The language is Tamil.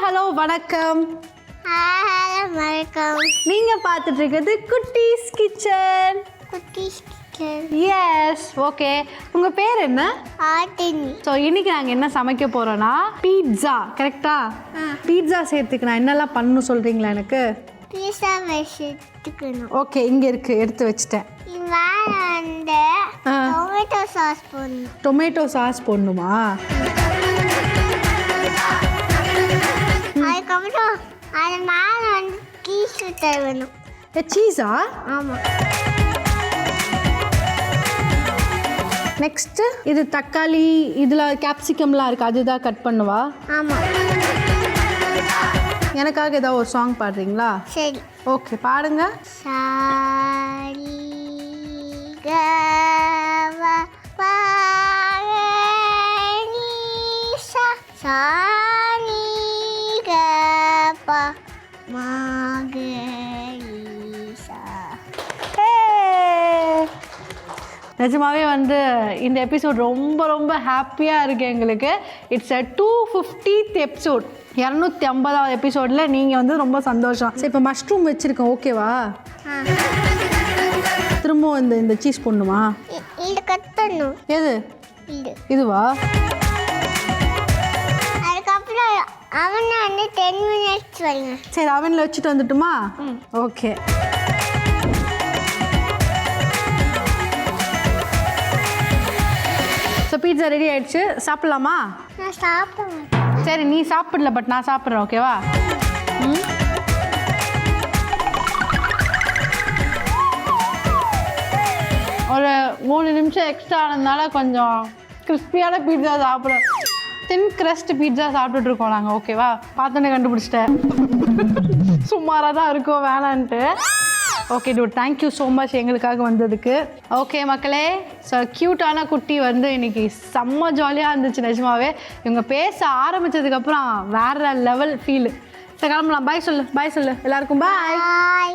ஹலோ வணக்கம். ஹலோ வணக்கம். நீங்க பார்த்துட்டு இருக்கிறது குட்டீஸ் கிச்சன். குட்டீஸ் கிச்சன். S, okay. உங்க பேர் என்ன? ஆட்டினி. ஸோ இன்னைக்கு நாங்கள் என்ன சமைக்க போறோம்னா பீட்சா. கரெக்டா? பீட்சா செய்யறதுக்கு நான் என்னெல்லாம் பண்ணணும் சொல்றீங்களா எனக்கு? பீஸா வச்சுக்கணும். ஓகே, இங்க இருக்கு, எடுத்து வச்சிட்டேன். மேலே வந்து டொமேட்டோ சாஸ் போடணும். டொமேட்டோ சாஸ் போடணுமா? அதுக்கப்புறம் அது மேலே வந்து சீஸ் தருவணும். சீஸா? ஆமாம். நெக்ஸ்ட் இது தக்காளி, இதில் கேப்சிகம்லாம் இருக்குது, அதுதான் கட் பண்ணுவா? ஆமாம். எனக்காக ஏதாவது ஒரு சாங் பாடுறீங்களா? சரி. ஓகே, பாடுங்க. சாரி கவ பாரணி சா சாரி கப மாகரிசா. நிஜமாவே வந்து இந்த எபிசோட் ரொம்ப ரொம்ப ஹாப்பியாக இருக்குது எங்களுக்கு. It's 250th episode. 250வது எபிசோடில் நீங்கள் வந்து ரொம்ப சந்தோஷம். சரி, இப்போ மஷ்ரூம் வச்சுருக்கேன், ஓகேவா? திரும்பவும் இந்த சீஸ் போடணுமா? இது கட் பண்ணும். எது? இது இதுவா? அதுக்கப்புறம் அவனை வந்து 10 minutes வைங்க. சரி, அவனில் வச்சுட்டு வந்துட்டுமா? ஓகே. ஸோ பீட்சா ரெடி ஆயிடுச்சு, சாப்பிட்லாமா? நான் சாப்பிடுவேன். சரி, நீ சாப்பிடல, பட் நான் சாப்பிட்றேன், ஓகேவா? ஒரு 3 நிமிஷம் எக்ஸ்ட்ரா ஆனதுனால கொஞ்சம் கிறிஸ்பியான பீட்சா சாப்பிட்றோம். தின் கிரஸ்ட் பீட்சா சாப்பிட்டுட்ருக்கோம் நாங்கள், ஓகேவா? பார்த்தோன்னே கண்டுபிடிச்சிட்டேன். சுமாராக தான் இருக்கும், வேணான்ட்டு. Okay dude, thank you so much எங்களுக்காக வந்ததுக்கு. ஓகே மக்களே, ஸோ க்யூட்டான குட்டி வந்து இன்னைக்கு செம்ம ஜாலியாக இருந்துச்சு நிஜமாவே. இவங்க பேச ஆரம்பித்ததுக்கப்புறம் வேறு லெவல் ஃபீலு. சரி, கிளம்பலாம். பாய் சொல்லு, பாய் சொல்லு எல்லாருக்கும். பாய்.